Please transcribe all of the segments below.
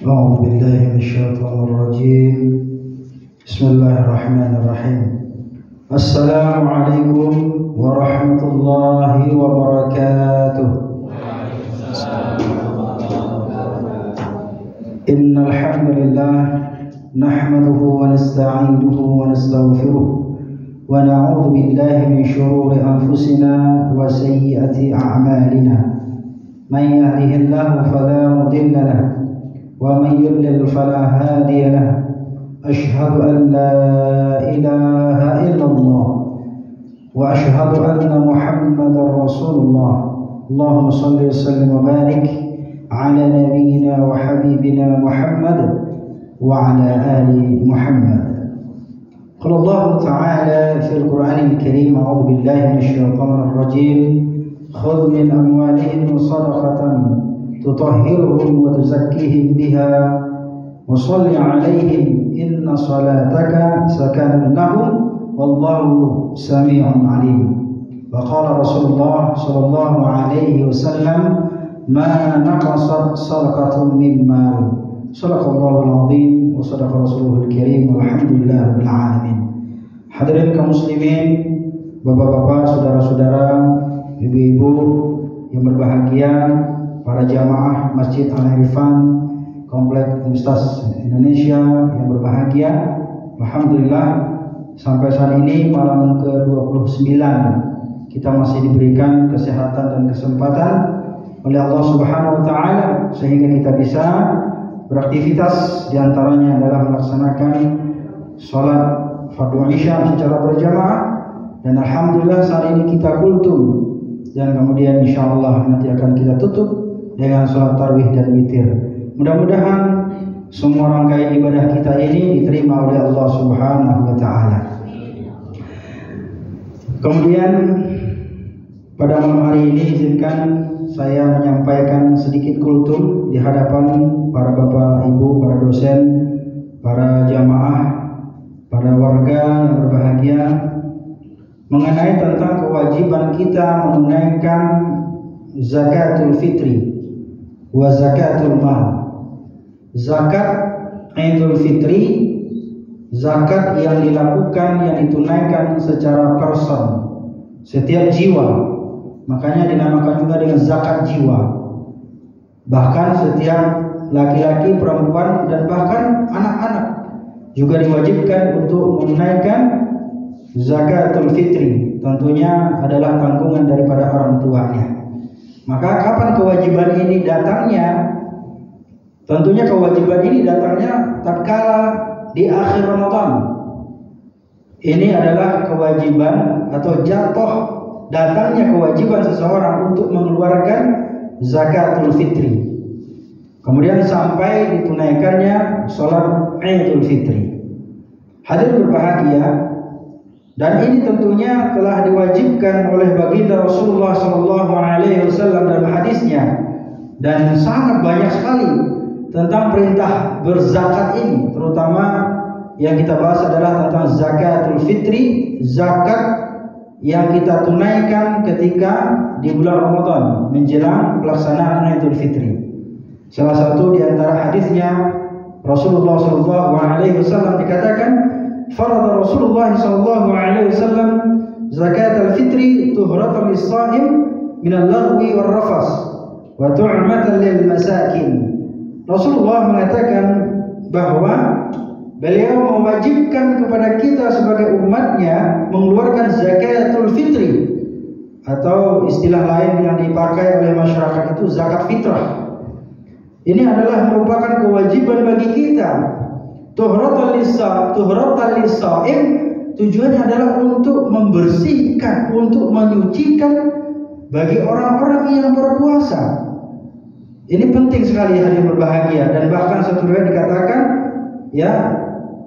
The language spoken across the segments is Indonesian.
أعوذ بالله من الشيطان الرجيم بسم الله الرحمن الرحيم السلام عليكم ورحمة الله وبركاته إن الحمد لله نحمده ونستعينه ونستغفره ونعوذ بالله من شرور أنفسنا وسيئات أعمالنا من يهده الله فلا مضل له ومن يضلل فلا هادي له أشهد أن لا إله إلا الله وأشهد أن محمدا رسول الله اللهم صل وسلم وبارك على نبينا وحبيبنا محمد وعلى آل محمد. قال الله تعالى في القرآن الكريم أعوذ بالله من الشيطان الرجيم خذ من أموالهم صدقة تطهرهم وتزكيهم بها وصل عليهم إن صلاتك سكن لهم والله سميع عليم. وقال رسول الله صلى الله عليه وسلم ما نقصت صدقة من مال صدق الله العظيم وصدق رسوله الكريم والحمد لله رب العالمين. Hadirin kaum muslimin, bapak-bapak, saudara-saudara, ibu-ibu yang berbahagia, para jamaah Masjid Al-Irfan Komplek Universitas Indonesia yang berbahagia, alhamdulillah sampai saat ini malam ke-29 kita masih diberikan kesehatan dan kesempatan oleh Allah Subhanahu wa taala sehingga kita bisa beraktivitas, diantaranya adalah melaksanakan sholat fardu Isya secara berjamaah, dan alhamdulillah saat ini kita kultum, dan kemudian insyaallah nanti akan kita tutup dengan sholat tarawih dan witir. Mudah-mudahan semua rangkaian ibadah kita ini diterima oleh Allah Subhanahu wa taala. Kemudian pada malam hari ini izinkan saya menyampaikan sedikit kultum di hadapan para bapak, ibu, para dosen, para jamaah, para warga yang berbahagia mengenai tentang kewajiban kita menunaikan zakatul fitri wa zakatul mal. Zakat Idul Fitri, zakat yang dilakukan, yang ditunaikan secara person, setiap jiwa. Makanya dinamakan juga dengan zakat jiwa. Bahkan setiap laki-laki, perempuan, dan bahkan anak-anak juga diwajibkan untuk menunaikan zakatul fitri. Tentunya adalah tanggungan daripada orang tuanya. Maka kapan kewajiban ini datangnya? Tentunya kewajiban ini datangnya tatkala di akhir Ramadan. Ini adalah kewajiban atau jatuh datangnya kewajiban seseorang untuk mengeluarkan zakatul fitri. Kemudian sampai ditunaikannya sholat Idul Fitri. Hadirin berbahagia, dan ini tentunya telah diwajibkan oleh baginda Rasulullah SAW dalam hadisnya, dan sangat banyak sekali tentang perintah berzakat ini. Terutama yang kita bahas adalah tentang zakatul fitri, zakat yang kita tunaikan ketika di bulan Ramadan menjelang pelaksanaan Idul Fitri. Salah satu di antara hadisnya Rasulullah SAW dikatakan, farada Rasulullah SAW zakat al-fitri tuhratan lis-sha'im min al-laghwi war-rafas wa tu'matan lil masakin. Rasulullah mengatakan bahwa beliau mewajibkan kepada kita sebagai umatnya mengeluarkan zakatul fitri, atau istilah lain yang dipakai oleh masyarakat itu zakat fitrah. Ini adalah merupakan kewajiban bagi kita. Tuhratan lis-sha'im, tujuannya adalah untuk membersihkan, untuk menyucikan bagi orang-orang yang berpuasa. Ini penting sekali hadirin berbahagia, dan bahkan satu riwayat dikatakan, ya,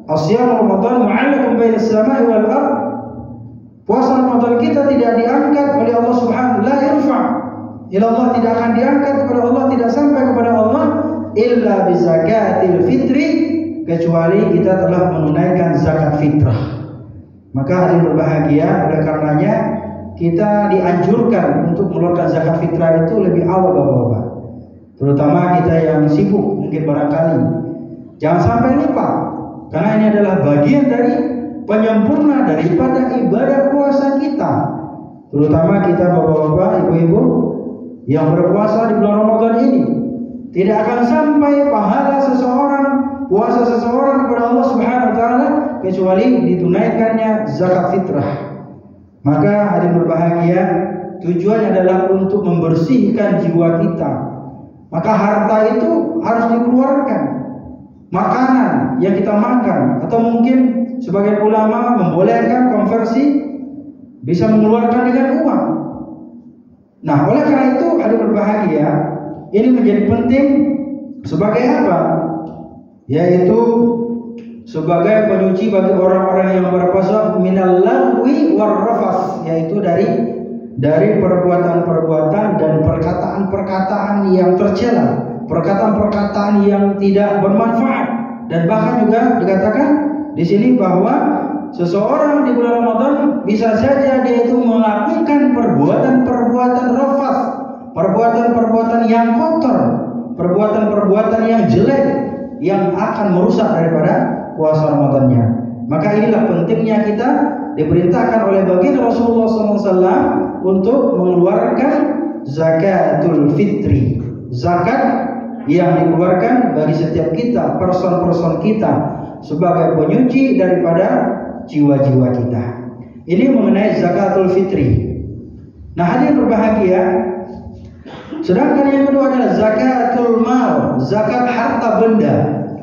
asyam Ramadan mu'allaqun bainas samai wal ard. Puasa Ramadan kita tidak diangkat oleh Allah Subhanahu, la yarfa' ila Allah, tidak akan diangkat kepada Allah, tidak sampai kepada Allah illa bi zakatil fitri, kecuali kita telah menunaikan zakat fitrah. Maka hadirin berbahagia, oleh karenanya kita dianjurkan untuk mengeluarkan zakat fitrah itu lebih awal, Bapak-bapak. terutama kita yang sibuk mungkin barangkali. Jangan sampai lupa, karena ini adalah bagian dari penyempurna daripada ibadah puasa kita. Terutama kita bapak-bapak, ibu-ibu yang berpuasa di bulan Ramadan ini. Tidak akan sampai pahala seseorang, puasa seseorang kepada Allah Subhanahu wa taala kecuali ditunaikannya zakat fitrah. Maka hadirin berbahagia, tujuannya adalah untuk membersihkan jiwa kita. Maka harta itu harus dikeluarkan. Makanan yang kita makan, atau mungkin sebagian ulama membolehkan konversi bisa mengeluarkan dengan uang. Nah, oleh karena itu hadirin berbahagia, ini menjadi penting sebagai apa? Yaitu sebagai penyuci bagi orang-orang yang berpuasa minal lagwi war rafas, yaitu dari perbuatan-perbuatan dan perkataan-perkataan yang tercela, perkataan-perkataan yang tidak bermanfaat. Dan bahkan juga dikatakan di sini bahwa seseorang di bulan Ramadan bisa saja dia itu melakukan perbuatan-perbuatan rafas, perbuatan-perbuatan yang kotor, perbuatan-perbuatan yang jelek yang akan merusak daripada puasa Ramadannya. Maka inilah pentingnya kita diperintahkan oleh baginda Rasulullah SAW untuk mengeluarkan zakatul fitri, zakat yang dikeluarkan bagi setiap kita, person-person kita, sebagai penyuci daripada jiwa-jiwa kita. Ini mengenai zakatul fitri. Nah, hadirin berbahagia, sedangkan yang kedua adalah zakatul mal, zakat harta benda,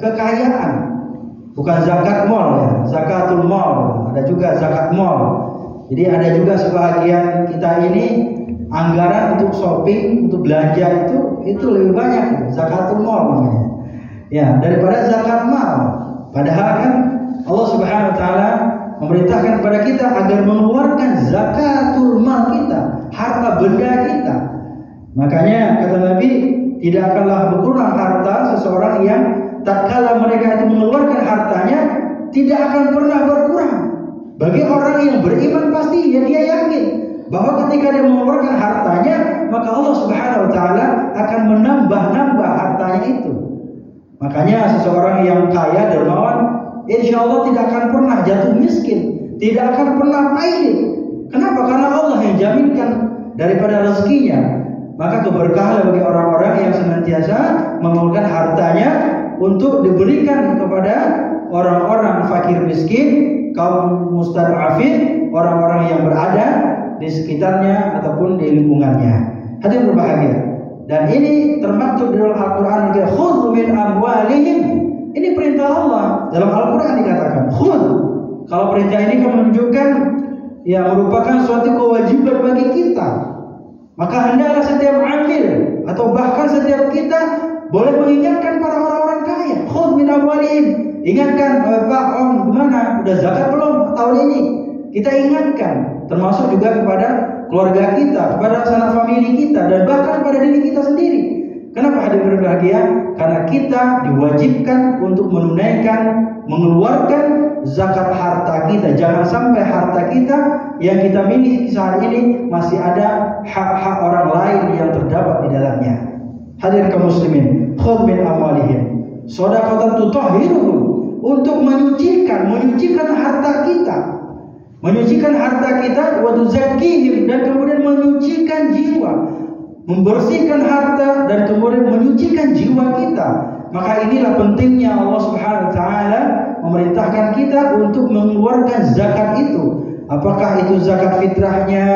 kekayaan. Bukan zakat mal ya, zakatul mal. Ada juga zakat mal. Jadi ada juga sebagian kita ini anggaran untuk shopping, untuk belanja itu lebih banyak zakatul mal namanya. Ya, daripada zakat mal. Padahal kan Allah Subhanahu wa taala memerintahkan kepada kita agar mengeluarkan zakatul mal kita, harta benda kita. Makanya kata Nabi, tidak akanlah berkurang harta seseorang yang tatkala mereka itu mengeluarkan hartanya tidak akan pernah berkurang. Bagi orang yang beriman pasti ya dia yakin bahwa ketika dia mengeluarkan hartanya, maka Allah Subhanahu wa taala akan menambah-nambah hartanya itu. Makanya seseorang yang kaya dermawan, insya Allah tidak akan pernah jatuh miskin, tidak akan pernah pailit. Kenapa? Karena Allah yang jaminkan daripada rezekinya. Maka keberkahan bagi orang-orang yang senantiasa mengeluarkan hartanya untuk diberikan kepada orang-orang fakir miskin, kaum mustad'afin, orang-orang yang berada di sekitarnya ataupun di lingkungannya. Hadirin berbahagia. Dan ini termaktub di dalam Al-Qur'an, khudh min amwalihim. Ini perintah Allah. Dalam Al-Qur'an dikatakan khudh. Kalau perintah ini menunjukkan ya merupakan suatu kewajiban bagi kita. Maka hendaklah setiap amil atau bahkan setiap kita boleh mengingatkan para orang-orang kaya. Khudh min amwalihim. Ingatkan, Pak Om, gimana? Udah zakat belum tahun ini? Kita ingatkan, termasuk juga kepada keluarga kita, kepada sanak famili kita, dan bahkan kepada diri kita sendiri. Kenapa hadirin berbahagia? Karena kita diwajibkan untuk mengeluarkan zakat harta kita. Jangan sampai harta kita yang kita miliki saat ini masih ada hak-hak orang lain yang terdapat di dalamnya. Hadirin kaum muslimin, khudh min amwalihim shadaqatan tutahhiruhum, untuk menyucikan harta kita. Menyucikan harta kita wa tuzakkihim, dan kemudian menyucikan jiwa. Membersihkan harta dan kemudian menyucikan jiwa kita. Maka inilah pentingnya Allah Subhanahu wa taala memerintahkan kita untuk mengeluarkan zakat itu. Apakah itu zakat fitrahnya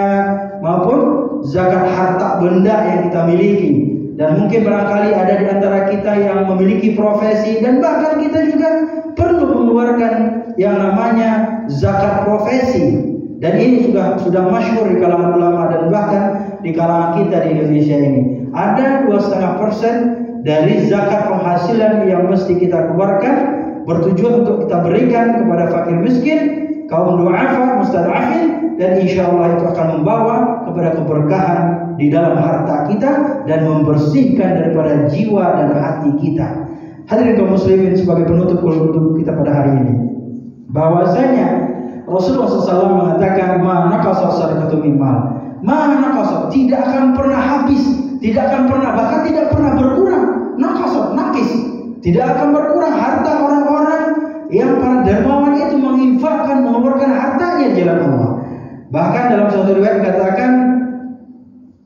maupun zakat harta benda yang kita miliki. Dan mungkin barangkali ada di antara kita yang memiliki profesi, dan bahkan kita juga perlu mengeluarkan yang namanya zakat profesi. Dan ini sudah masyhur di kalangan ulama dan bahkan di kalangan kita di Indonesia ini. Ada 2,5% dari zakat penghasilan yang mesti kita keluarkan, bertujuan untuk kita berikan kepada fakir miskin, kaum du'afa, mustad'afin, dan insya Allah itu akan membawa kepada keberkahan di dalam harta kita dan membersihkan daripada jiwa dan hati kita. Hadirin kaum muslimin, sebagai penutup kita pada hari ini, bahwasanya Rasulullah SAW mengatakan, ma naqasa sadaqatu min mal, ma naqasa, tidak akan pernah habis, tidak akan pernah, bahkan tidak pernah berkurang. Nakis, tidak akan berkurang harta orang-orang yang para dermawan itu menginfakkan, mengeluarkan hartanya di jalan Allah. Bahkan dalam suatu riwayat katakan,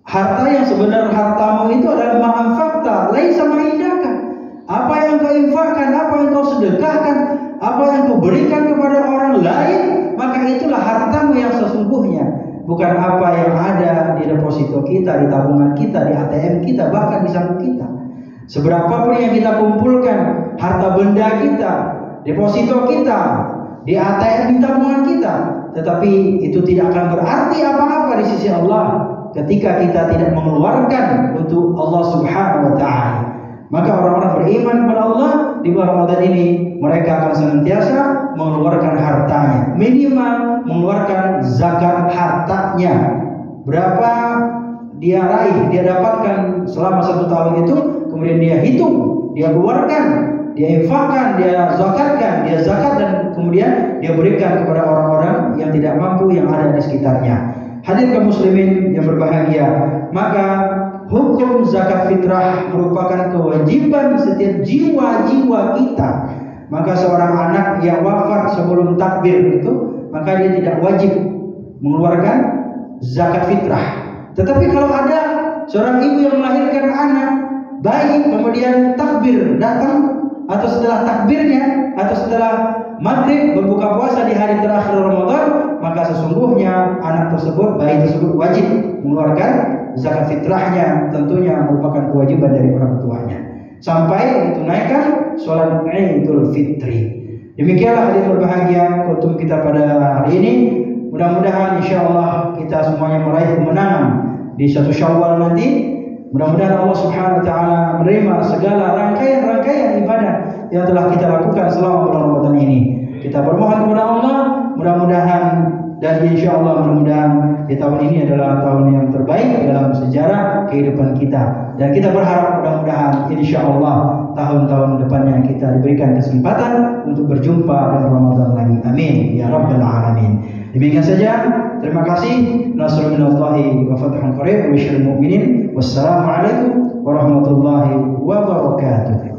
harta yang sebenarnya hartamu itu adalah ma'anfaqta laisa ma'indaka. Apa yang kau infakkan, apa yang kau sedekahkan, apa yang kau berikan kepada orang lain, maka itulah hartamu yang sesungguhnya. Bukan apa yang ada di deposito kita, di tabungan kita, di ATM kita, bahkan di saku kita. Seberapapun yang kita kumpulkan, harta benda kita, deposito kita, di ATM, di tabungan kita, tetapi itu tidak akan berarti apa-apa di sisi Allah ketika kita tidak mengeluarkan untuk Allah Subhanahu wa Ta'ala. Maka orang-orang beriman kepada Allah di bulan Ramadan ini, mereka akan senantiasa mengeluarkan hartanya, minimal mengeluarkan zakat hartanya. Berapa dia raih, dia dapatkan selama 1 tahun itu, kemudian dia hitung, dia keluarkan, dia infakkan, dia zakatkan, dia zakat, dan kemudian dia berikan kepada orang-orang yang tidak mampu yang ada di sekitarnya. Hadirin kaum muslimin yang berbahagia, maka hukum zakat fitrah merupakan kewajiban setiap jiwa-jiwa kita. Maka seorang anak yang wafat sebelum takbir itu, maka dia tidak wajib mengeluarkan zakat fitrah. Tetapi kalau ada seorang ibu yang melahirkan anak bayi, kemudian takbir datang, atau setelah takbirnya, atau setelah maghrib berbuka puasa di hari terakhir Ramadan, maka sesungguhnya anak tersebut, bayi tersebut wajib mengeluarkan zakat fitrahnya. Tentunya merupakan kewajiban dari orang tuanya sampai ditunaikan sholat Idul Fitri. Demikianlah hadirin berbahagia kultum kita pada hari ini. Mudah-mudahan insyaallah kita semuanya meraih kemenangan di 1 Syawal nanti. Mudah-mudahan Allah Subhanahu wa Ta'ala menerima segala rangkaian-rangkaian ibadah yang telah kita lakukan selama bulan Ramadan ini. Kita bermohon kepada Allah, mudah-mudahan dan insyaallah mudah-mudahan di tahun ini adalah tahun yang terbaik dalam sejarah kehidupan kita. Dan kita berharap mudah-mudahan insyaallah tahun-tahun depannya kita diberikan kesempatan untuk berjumpa dengan Ramadan lagi. Amin ya rabbal alamin. Demikian saja. Terima kasih. Nasrul minallahi wa fathun qarib wa syarrul mu'minin. Wassalamualaikum warahmatullahi wabarakatuh.